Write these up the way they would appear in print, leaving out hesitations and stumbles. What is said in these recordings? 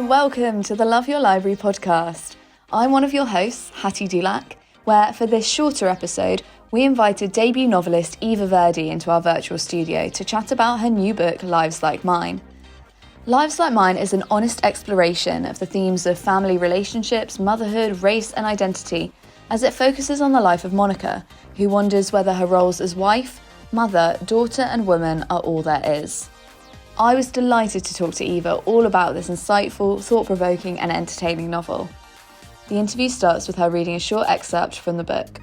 welcome to the Love Your Library podcast. I'm one of your hosts, Hattie where for this shorter episode, we invited debut novelist Eva Verde into our virtual studio to chat about her new book, Lives Like Mine. Lives Like Mine is an honest exploration of the themes of family relationships, motherhood, race and identity, as it focuses on the life of Monica, who wonders whether her roles as wife, mother, daughter and woman are all there is. I was delighted to talk to Eva all about this insightful, thought-provoking and entertaining novel. The interview starts with her reading a short excerpt from the book.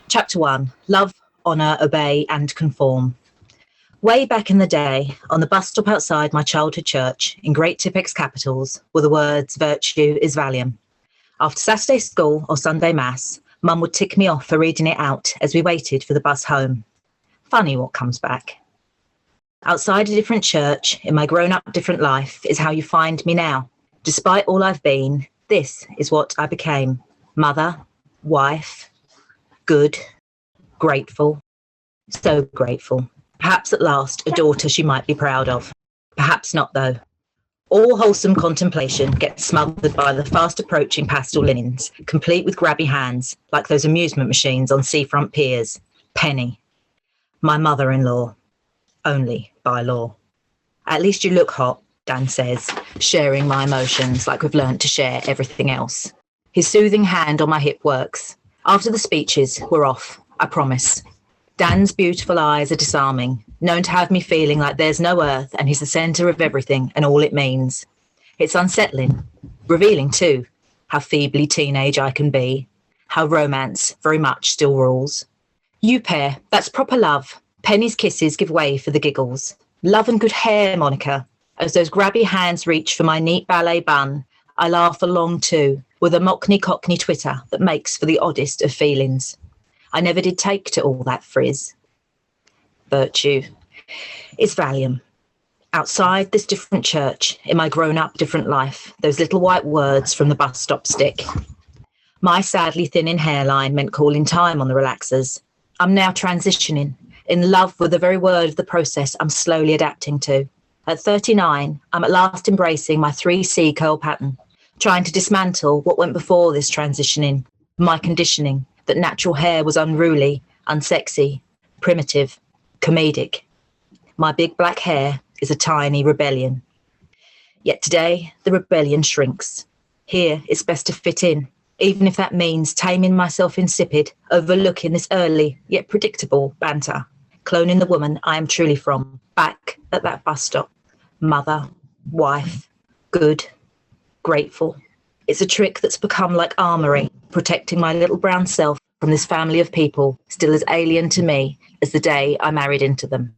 Chapter 1. Love, honour, obey and conform. Way back in the day, on the bus stop outside my childhood church, in great Tippex capitals, were the words, "Virtue is Valium." After Saturday school or Sunday mass, Mum would tick me off for reading it out as we waited for the bus home. Funny what comes back. Outside a different church, in my grown-up different life, is how you find me now. Despite all I've been, this is what I became. Mother, wife, good, grateful, so grateful. Perhaps at last a daughter she might be proud of. Perhaps not though. All wholesome contemplation gets smothered by the fast-approaching pastel linens, complete with grabby hands, like those amusement machines on seafront piers. Penny. My mother-in-law. Only by law. At least you look hot, Dan says, sharing my emotions like we've learnt to share everything else. His soothing hand on my hip works. After the speeches, we're off, I promise. Dan's beautiful eyes are disarming, known to have me feeling like there's no earth and he's the centre of everything and all it means. It's unsettling, revealing too, how feebly teenage I can be, how romance very much still rules. You pair, that's proper love. Penny's kisses give way for the giggles. Love and good hair, Monica. As those grabby hands reach for my neat ballet bun, I laugh along too, with a mockney-cockney twitter that makes for the oddest of feelings. I never did take to all that frizz. Virtue is Valium. Outside this different church, in my grown-up different life, those little white words from the bus stop stick. My sadly thinning hairline meant calling time on the relaxers. I'm now transitioning, in love with the very word of the process I'm slowly adapting to. At 39, I'm at last embracing my 3C curl pattern, trying to dismantle what went before this transitioning, my conditioning, that natural hair was unruly, unsexy, primitive, comedic. My big black hair is a tiny rebellion. Yet today, the rebellion shrinks. Here, it's best to fit in, even if that means taming myself insipid, overlooking this early, yet predictable banter, cloning the woman I am truly from, back at that bus stop. Mother, wife, good, grateful. It's a trick that's become like armoury, protecting my little brown self from this family of people still as alien to me as the day I married into them.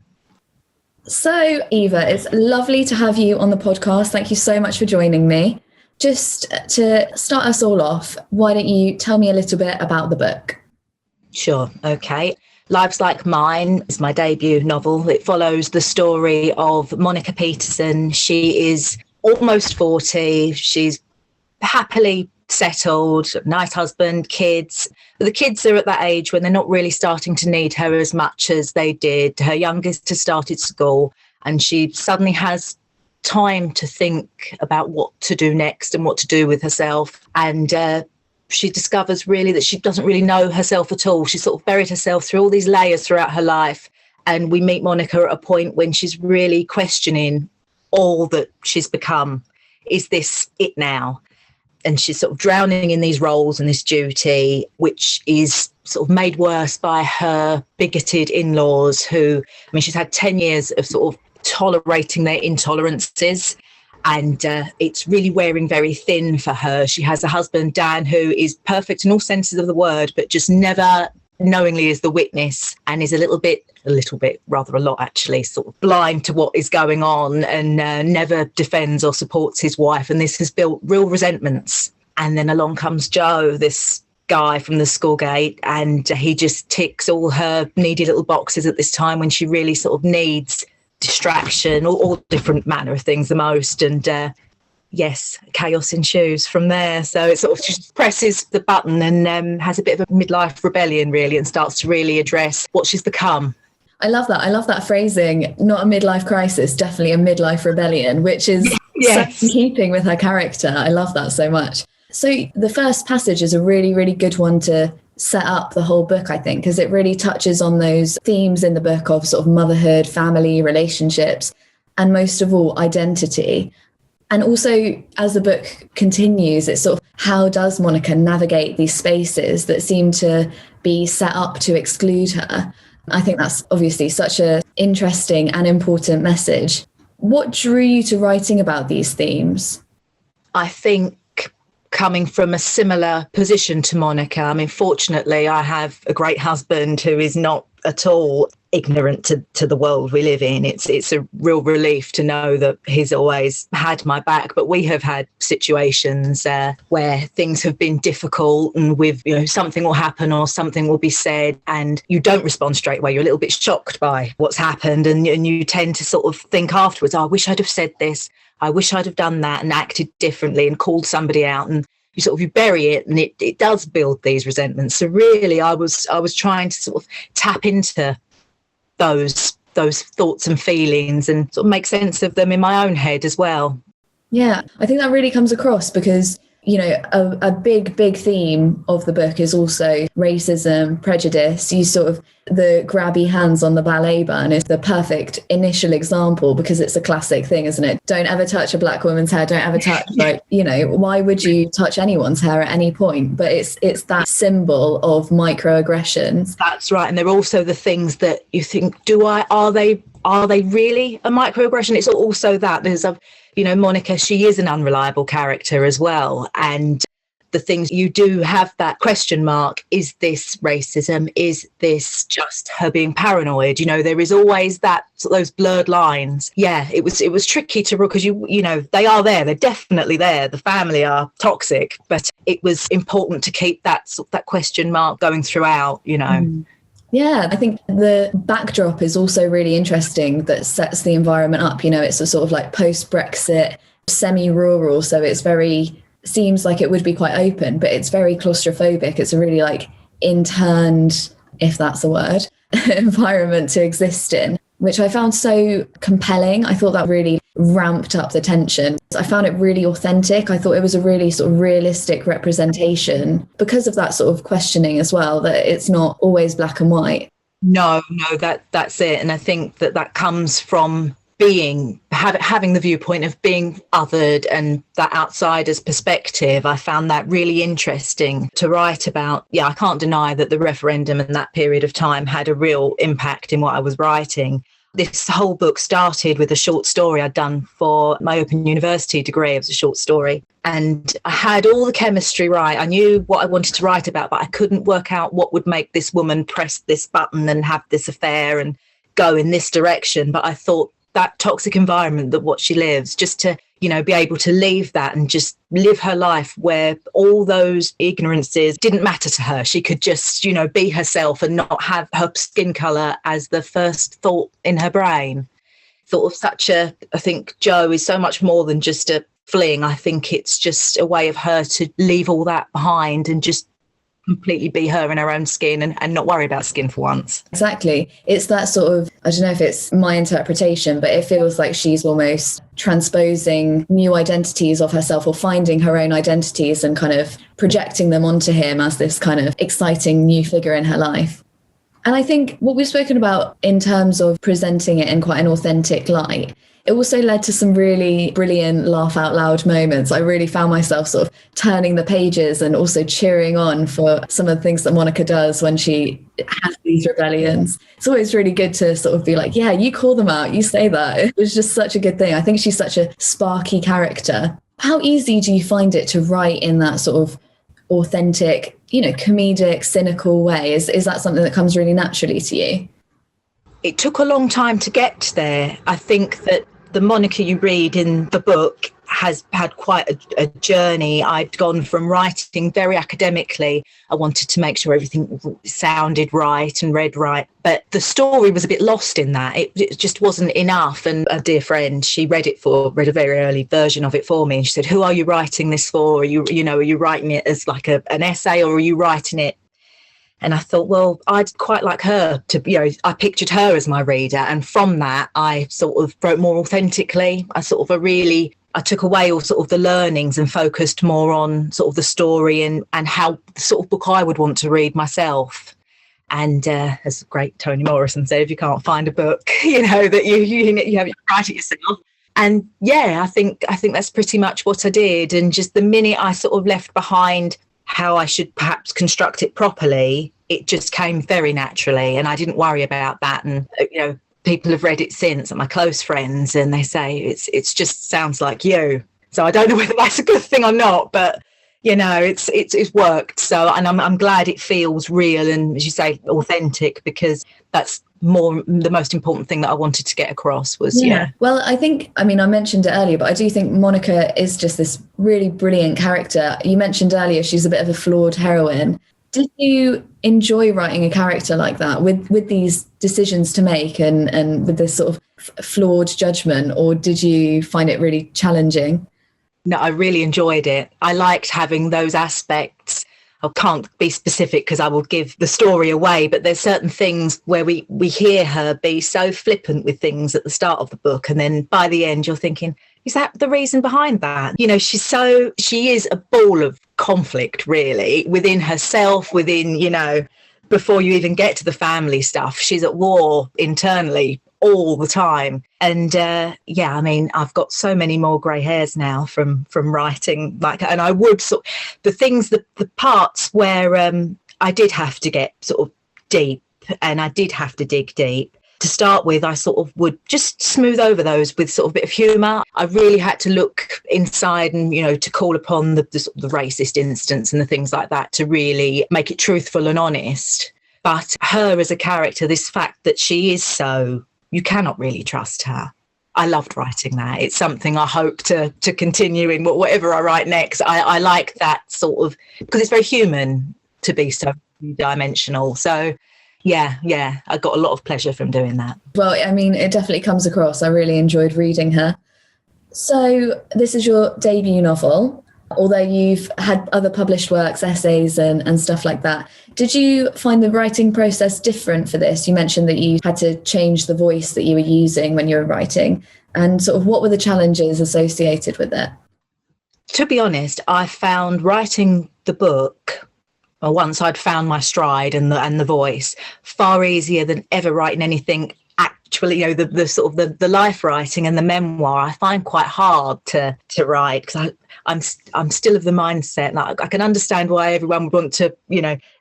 So, Eva, it's lovely to have you on the podcast. Thank you so much for joining me. Just to start us all off, why don't you tell me a little bit about the book? Sure, okay. Lives Like Mine is my debut novel. It follows the story of Monica Peterson. She is almost 40. She's happily settled, nice husband, kids. The kids are at that age when they're not really starting to need her as much as they did. Her youngest has started school and she suddenly has time to think about what to do next and what to do with herself. And she discovers really that she doesn't really know herself at all. She's sort of buried herself through all these layers throughout her life. And we meet Monica at a point when she's really questioning all that she's become. Is this it now? And she's sort of drowning in these roles and this duty, which is sort of made worse by her bigoted in-laws who, I mean, she's had 10 years of sort of tolerating their intolerances. And it's really wearing very thin for her. She has a husband, Dan, who is perfect in all senses of the word, but just never knowingly is the witness and is a little bit, rather a lot actually, sort of blind to what is going on and never defends or supports his wife. And this has built real resentments. And then along comes Joe, this guy from the school gate, and he just ticks all her needy little boxes at this time when she really sort of needs distraction, all different manner of things the most. And yes, chaos ensues from there. So it sort of just presses the button and has a bit of a midlife rebellion, really, and starts to really address what she's become. I love that. I love that phrasing. Not a midlife crisis, definitely a midlife rebellion, which is Yes. so in keeping with her character. I love that so much. So the first passage is a really, really good one to set up the whole book, I think, because it really touches on those themes in the book of sort of motherhood, family, relationships, and most of all, identity. And also, as the book continues, it's sort of how does Monica navigate these spaces that seem to be set up to exclude her? I think that's obviously such an interesting and important message. What drew you to writing about these themes? I think coming from a similar position to Monica, I mean, fortunately, I have a great husband who is not at all ignorant to the world we live in. It's a real relief to know that he's always had my back. But we have had situations where things have been difficult, and with something will happen or something will be said, and you don't respond straight away. You're a little bit shocked by what's happened, and you tend to sort of think afterwards, I wish I'd have said this. I wish I'd have done that and acted differently and called somebody out. And you bury it, and it does build these resentments. So really, I was trying to sort of tap into those thoughts and feelings and sort of make sense of them in my own head as well. Yeah, I think that really comes across because, a big theme of the book is also racism, prejudice. The grabby hands on the ballet bun is the perfect initial example because it's a classic thing, isn't it? Don't ever touch a black woman's hair. Don't ever touch, why would you touch anyone's hair at any point? But it's that symbol of microaggressions. That's right. And they're also the things that you think, are they really a microaggression? It's also that there's Monica, she is an unreliable character as well. And the things you do have that question mark, is this racism? Is this just her being paranoid? There is always those blurred lines. Yeah, it was tricky to, because they are there. They're definitely there. The family are toxic, but it was important to keep that question mark going throughout, Yeah, I think the backdrop is also really interesting that sets the environment up. It's a sort of like post-Brexit, semi-rural, so seems like it would be quite open, but it's very claustrophobic. It's a really interned, if that's a word, environment to exist in, which I found so compelling. I thought that really ramped up the tension. I found it really authentic. I thought it was a really sort of realistic representation because of that sort of questioning as well, that it's not always black and white. No, that's it. And I think that comes from having the viewpoint of being othered and that outsider's perspective. I found that really interesting to write about. Yeah, I can't deny that the referendum and that period of time had a real impact in what I was writing. This whole book started with a short story I'd done for my Open University degree. It was a short story. And I had all the chemistry right. I knew what I wanted to write about, but I couldn't work out what would make this woman press this button and have this affair and go in this direction. But I thought that toxic environment, that what she lives, just to, be able to leave that and just live her life where all those ignorances didn't matter to her. She could just, be herself and not have her skin colour as the first thought in her brain. I think Jo is so much more than just a fling. I think it's just a way of her to leave all that behind and just completely be her in her own skin and not worry about skin for once. Exactly. It's that sort of, I don't know if it's my interpretation, but it feels like she's almost transposing new identities of herself or finding her own identities and kind of projecting them onto him as this kind of exciting new figure in her life. And I think what we've spoken about in terms of presenting it in quite an authentic light, it also led to some really brilliant laugh out loud moments. I really found myself sort of turning the pages and also cheering on for some of the things that Monica does when she has these rebellions. It's always really good to sort of be like, yeah, you call them out, you say that. It was just such a good thing. I think she's such a sparky character. How easy do you find it to write in that sort of authentic, comedic, cynical way? Is that something that comes really naturally to you? It took a long time to get there. I think that the Monica you read in the book has had quite a journey. I'd gone from writing very academically. I wanted to make sure everything sounded right and read right. But the story was a bit lost in that. It just wasn't enough. And a dear friend, she read a very early version of it for me. And she said, "Who are you writing this for? Are you writing it as like an essay, or are you writing it?" And I thought, well, I'd quite like her to, I pictured her as my reader. And from that, I sort of wrote more authentically. I took away all sort of the learnings and focused more on sort of the story and how the sort of book I would want to read myself. And as the great Toni Morrison said, if you can't find a book, that you have to write it yourself. And yeah, I think that's pretty much what I did. And just the minute I sort of left behind how I should perhaps construct it properly, it just came very naturally, and I didn't worry about that. And people have read it since, and my close friends, and they say it's just sounds like you. So I don't know whether that's a good thing or not, but it's worked. So, and I'm glad it feels real and, as you say, authentic, because that's the most important thing that I wanted to get across was. Well, I mentioned it earlier, but I do think Monica is just this really brilliant character. You mentioned earlier she's a bit of a flawed heroine. Did you enjoy writing a character like that with these decisions to make and with this sort of flawed judgment, or did you find it really challenging? No, I really enjoyed it. I liked having those aspects. I can't be specific because I will give the story away, but there's certain things where we hear her be so flippant with things at the start of the book, and then by the end you're thinking, is that the reason behind that? She is a ball of conflict, really, within herself, before you even get to the family stuff. She's at war internally all the time. And I've got so many more grey hairs now from writing, and I would the parts where I did have to get sort of deep, and I did have to dig deep. To start with, I sort of would just smooth over those with sort of a bit of humour. I really had to look inside and, to call upon the racist instance and the things like that to really make it truthful and honest. But her as a character, this fact that she is you cannot really trust her. I loved writing that. It's something I hope to continue in whatever I write next. I like that sort of, because it's very human to be so dimensional. So yeah, I got a lot of pleasure from doing that. Well, it definitely comes across. I really enjoyed reading her. So this is your debut novel, although you've had other published works, essays and stuff like that. Did you find the writing process different for this? You mentioned that you had to change the voice that you were using when you were writing, and sort of what were the challenges associated with it? To be honest, I found writing the book, once I'd found my stride and the voice, far easier than ever writing anything. Actually, the life writing and the memoir I find quite hard to write, because I'm still of the mindset that I can understand why everyone would want to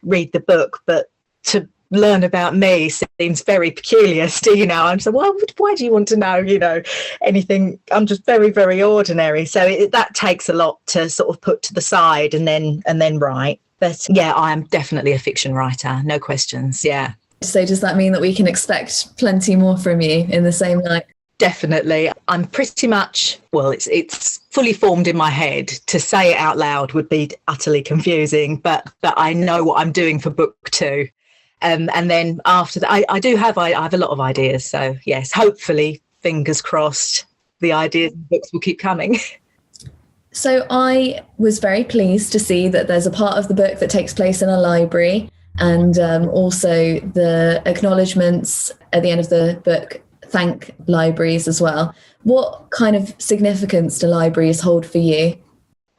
read the book, but to learn about me seems very peculiar still. I'm so, well, why do you want to know anything? I'm just very, very ordinary. So that takes a lot to sort of put to the side and then write. But yeah, I am definitely a fiction writer, no questions. Yeah. So does that mean that we can expect plenty more from you in the same light? Definitely. I'm pretty much, it's fully formed in my head. To say it out loud would be utterly confusing, but I know what I'm doing for book 2. And then after that, I have a lot of ideas. So yes, hopefully, fingers crossed, the ideas and books will keep coming. So I was very pleased to see that there's a part of the book that takes place in a library, and also the acknowledgements at the end of the book thank libraries as well. What kind of significance do libraries hold for you?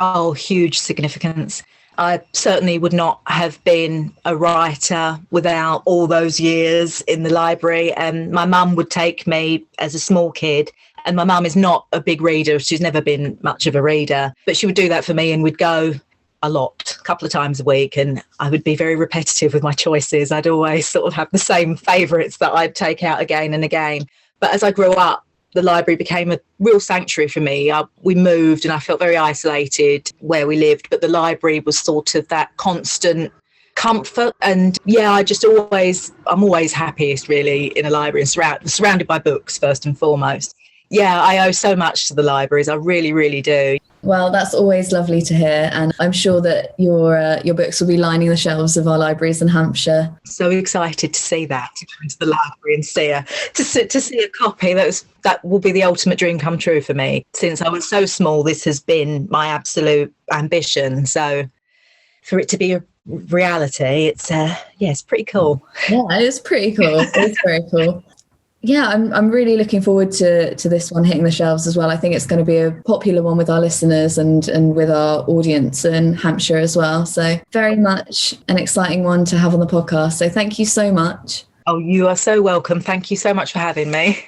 Oh, huge significance. I certainly would not have been a writer without all those years in the library. My mum would take me as a small kid, and my mum is not a big reader. She's never been much of a reader, but she would do that for me, and we'd go a lot, a couple of times a week, and I would be very repetitive with my choices. I'd always sort of have the same favourites that I'd take out again and again. But as I grew up, the library became a real sanctuary for me. We moved and I felt very isolated where we lived, but the library was sort of that constant comfort. And yeah, I'm always happiest really in a library and surrounded by books first and foremost. Yeah, I owe so much to the libraries. I really, really do. Well, that's always lovely to hear, and I'm sure that your books will be lining the shelves of our libraries in Hampshire. So excited to see that, to go into the library and see a copy. That will be the ultimate dream come true for me. Since I was so small, this has been my absolute ambition. So for it to be a reality, it's pretty cool. Yeah, it's pretty cool. It's very cool. Yeah, I'm really looking forward to this one hitting the shelves as well. I think it's going to be a popular one with our listeners and with our audience in Hampshire as well. So very much an exciting one to have on the podcast. So thank you so much. Oh, you are so welcome. Thank you so much for having me.